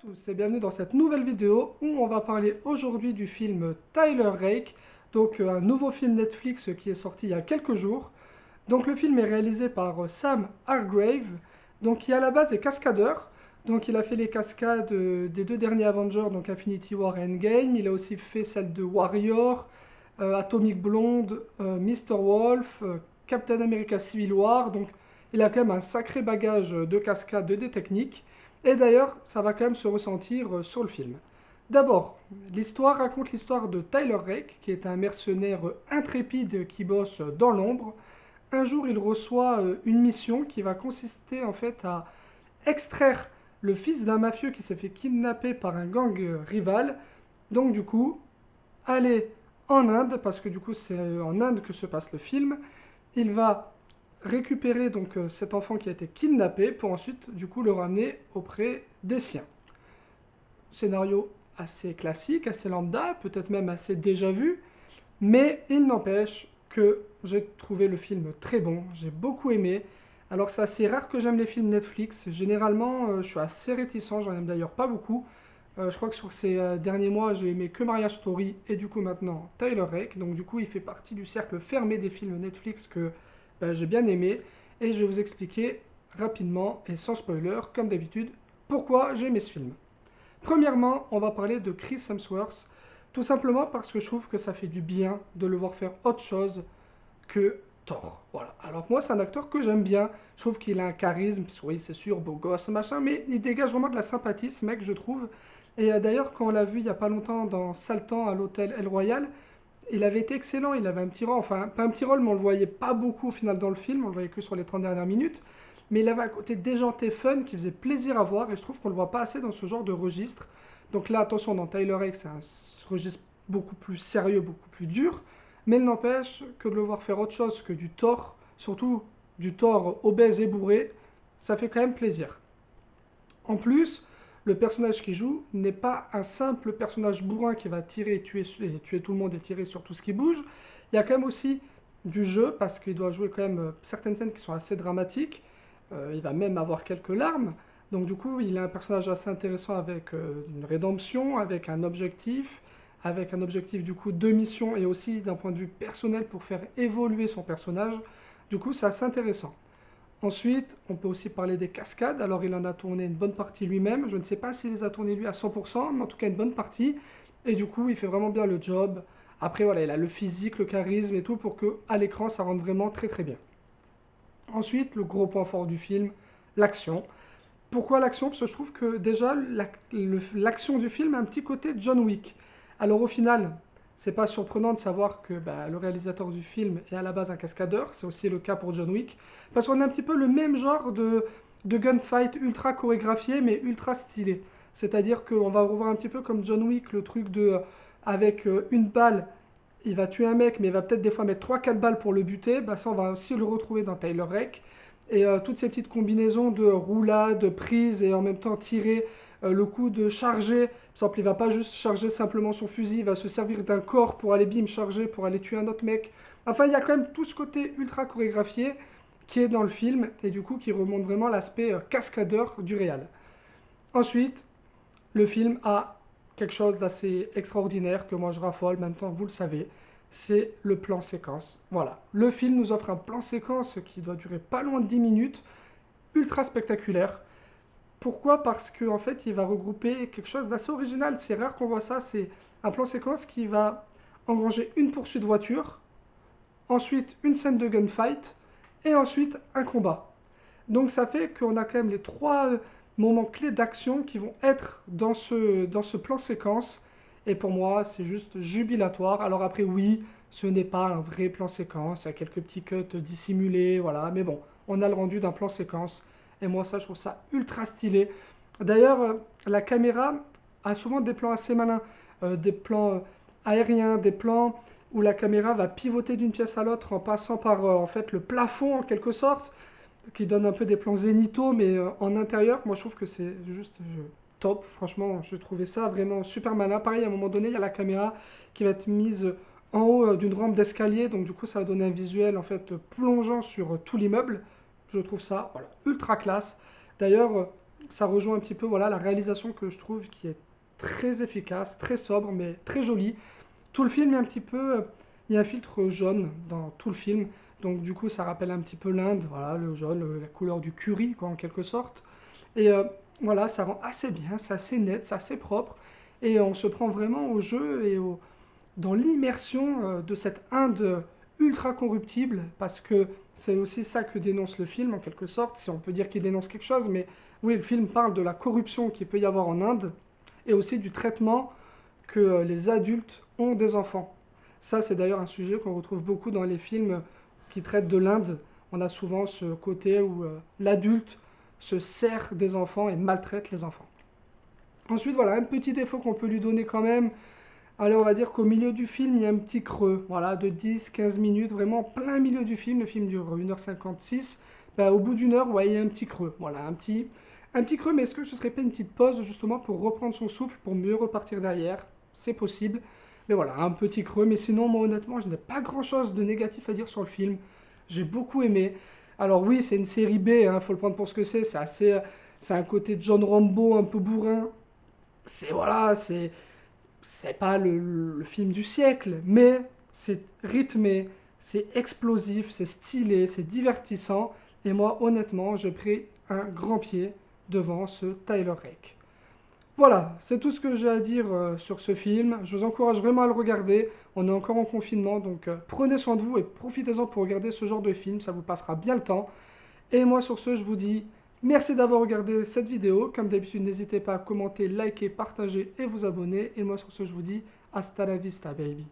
tous et bienvenue dans cette nouvelle vidéo où on va parler aujourd'hui du film Tyler Rake, donc un nouveau film Netflix qui est sorti il y a quelques jours. Donc le film est réalisé par Sam Hargrave, donc qui à la base est cascadeur. Donc il a fait les cascades des deux derniers Avengers, donc Infinity War et Endgame. Il a aussi fait celle de Warrior, Atomic Blonde, Mr. Wolf, Captain America Civil War. Donc il a quand même un sacré bagage de cascades, de techniques. Et d'ailleurs, ça va quand même se ressentir sur le film. D'abord, l'histoire raconte l'histoire de Tyler Rake, qui est un mercenaire intrépide qui bosse dans l'ombre. Un jour, il reçoit une mission qui va consister en fait à extraire le fils d'un mafieux qui s'est fait kidnapper par un gang rival. Donc du coup, aller en Inde, parce que du coup c'est en Inde que se passe le film. Il va récupérer donc cet enfant qui a été kidnappé pour ensuite du coup le ramener auprès des siens. Scénario assez classique, assez lambda, peut-être même assez déjà vu, mais il n'empêche que j'ai trouvé le film très bon, j'ai beaucoup aimé. Alors c'est assez rare que j'aime les films Netflix, généralement je suis assez réticent, j'en aime d'ailleurs pas beaucoup. Je crois que sur ces derniers mois j'ai aimé que Marriage Story et du coup maintenant Tyler Rake, donc du coup il fait partie du cercle fermé des films Netflix que j'ai bien aimé et je vais vous expliquer rapidement et sans spoiler comme d'habitude pourquoi j'ai aimé ce film. Premièrement, on va parler de Chris Hemsworth, tout simplement parce que je trouve que ça fait du bien de le voir faire autre chose que Thor. Voilà. Alors moi, c'est un acteur que j'aime bien. Je trouve qu'il a un charisme, oui, c'est sûr, beau gosse, machin, mais il dégage vraiment de la sympathie, ce mec, je trouve. Et d'ailleurs, quand on l'a vu il y a pas longtemps dans Saltan à l'hôtel El Royal, il avait été excellent. Il avait un petit rôle, enfin, pas un petit rôle, mais on le voyait pas beaucoup au final dans le film. On le voyait que sur les 30 dernières minutes. Mais il avait un côté déjanté, fun, qui faisait plaisir à voir. Et je trouve qu'on le voit pas assez dans ce genre de registre. Donc là, attention, dans Tyler Rake, c'est un registre beaucoup plus sérieux, beaucoup plus dur. Mais il n'empêche que de le voir faire autre chose que du tort, surtout du tort obèse et bourré, ça fait quand même plaisir. En plus, le personnage qu'il joue n'est pas un simple personnage bourrin qui va tirer, tuer tout le monde et tirer sur tout ce qui bouge. Il y a quand même aussi du jeu parce qu'il doit jouer quand même certaines scènes qui sont assez dramatiques. Il va même avoir quelques larmes. Donc du coup, il a un personnage assez intéressant avec une rédemption, avec un objectif du coup de mission et aussi d'un point de vue personnel pour faire évoluer son personnage. Du coup, c'est assez intéressant. Ensuite, on peut aussi parler des cascades. Alors, il en a tourné une bonne partie lui-même. Je ne sais pas s'il les a tournées lui à 100%, mais en tout cas une bonne partie. Et du coup, il fait vraiment bien le job. Après, voilà, il a le physique, le charisme et tout pour que à l'écran, ça rende vraiment très très bien. Ensuite, le gros point fort du film, l'action. Pourquoi l'action? Parce que je trouve que déjà, l'action du film a un petit côté John Wick. Alors au final, c'est pas surprenant de savoir que le réalisateur du film est à la base un cascadeur, c'est aussi le cas pour John Wick, parce qu'on a un petit peu le même genre de gunfight ultra chorégraphié mais ultra stylé. C'est-à-dire qu'on va revoir un petit peu comme John Wick, le truc de avec une balle, il va tuer un mec, mais il va peut-être des fois mettre trois quatre balles pour le buter. Bah, ça, on va aussi le retrouver dans Tyler Rake. Et toutes ces petites combinaisons de roulade, de prise et en même temps tirer, le coup de charger. Par exemple, il va pas juste charger simplement son fusil, il va se servir d'un corps pour aller bim charger, pour aller tuer un autre mec. Enfin, il y a quand même tout ce côté ultra chorégraphié qui est dans le film et du coup qui remonte vraiment l'aspect cascadeur du réal. Ensuite, le film a quelque chose d'assez extraordinaire que moi je raffole, en même temps vous le savez, c'est le plan séquence. Voilà, le film nous offre un plan séquence qui doit durer pas loin de 10 minutes, ultra spectaculaire. Pourquoi? Parce qu'en en fait il va regrouper quelque chose d'assez original, c'est rare qu'on voit ça, c'est un plan séquence qui va engranger une poursuite de voiture, ensuite une scène de gunfight et ensuite un combat. Donc ça fait qu'on a quand même les trois moments clés d'action qui vont être dans ce plan séquence. Et pour moi, c'est juste jubilatoire. Alors après, oui, ce n'est pas un vrai plan séquence. Il y a quelques petits cuts dissimulés, voilà. Mais bon, on a le rendu d'un plan séquence. Et moi, ça, je trouve ça ultra stylé. D'ailleurs, la caméra a souvent des plans assez malins. Des plans aériens, des plans où la caméra va pivoter d'une pièce à l'autre en passant par en fait le plafond en quelque sorte qui donne un peu des plans zénithaux, mais en intérieur, moi je trouve que c'est juste top. Franchement, je trouvais ça vraiment super malin. Pareil, à un moment donné, il y a la caméra qui va être mise en haut d'une rampe d'escalier, donc du coup, ça va donner un visuel en fait plongeant sur tout l'immeuble. Je trouve ça voilà, ultra classe. D'ailleurs, ça rejoint un petit peu voilà, la réalisation que je trouve qui est très efficace, très sobre, mais très jolie. Tout le film est un petit peu... il y a un filtre jaune dans tout le film, donc du coup ça rappelle un petit peu l'Inde, voilà, le jaune, la couleur du curry, quoi, en quelque sorte. Et voilà, ça rend assez bien, c'est assez net, c'est assez propre, et on se prend vraiment au jeu et dans l'immersion de cette Inde ultra corruptible, parce que c'est aussi ça que dénonce le film, en quelque sorte, si on peut dire qu'il dénonce quelque chose, mais oui, le film parle de la corruption qu'il peut y avoir en Inde, et aussi du traitement que les adultes ont des enfants. Ça, c'est d'ailleurs un sujet qu'on retrouve beaucoup dans les films qui traitent de l'Inde. On a souvent ce côté où l'adulte se sert des enfants et maltraite les enfants. Ensuite, voilà, un petit défaut qu'on peut lui donner quand même. Allez, on va dire qu'au milieu du film, il y a un petit creux, voilà, de 10-15 minutes, vraiment plein milieu du film. Le film dure 1h56. Ben, au bout d'une heure, ouais, il y a un petit creux. Voilà, un petit creux, mais est-ce que ce serait pas une petite pause justement pour reprendre son souffle, pour mieux repartir derrière? C'est possible. Mais voilà, un petit creux. Mais sinon, moi honnêtement, je n'ai pas grand-chose de négatif à dire sur le film. J'ai beaucoup aimé. Alors oui, c'est une série B, hein, faut le prendre pour ce que c'est. C'est assez, c'est un côté John Rambo un peu bourrin. C'est voilà, c'est pas le film du siècle, mais c'est rythmé, c'est explosif, c'est stylé, c'est divertissant. Et moi, honnêtement, j'ai pris un grand pied devant ce Tyler Rake. Voilà, c'est tout ce que j'ai à dire sur ce film. Je vous encourage vraiment à le regarder. On est encore en confinement, donc prenez soin de vous et profitez-en pour regarder ce genre de film. Ça vous passera bien le temps. Et moi, sur ce, je vous dis merci d'avoir regardé cette vidéo. Comme d'habitude, n'hésitez pas à commenter, liker, partager et vous abonner. Et moi, sur ce, je vous dis hasta la vista, baby.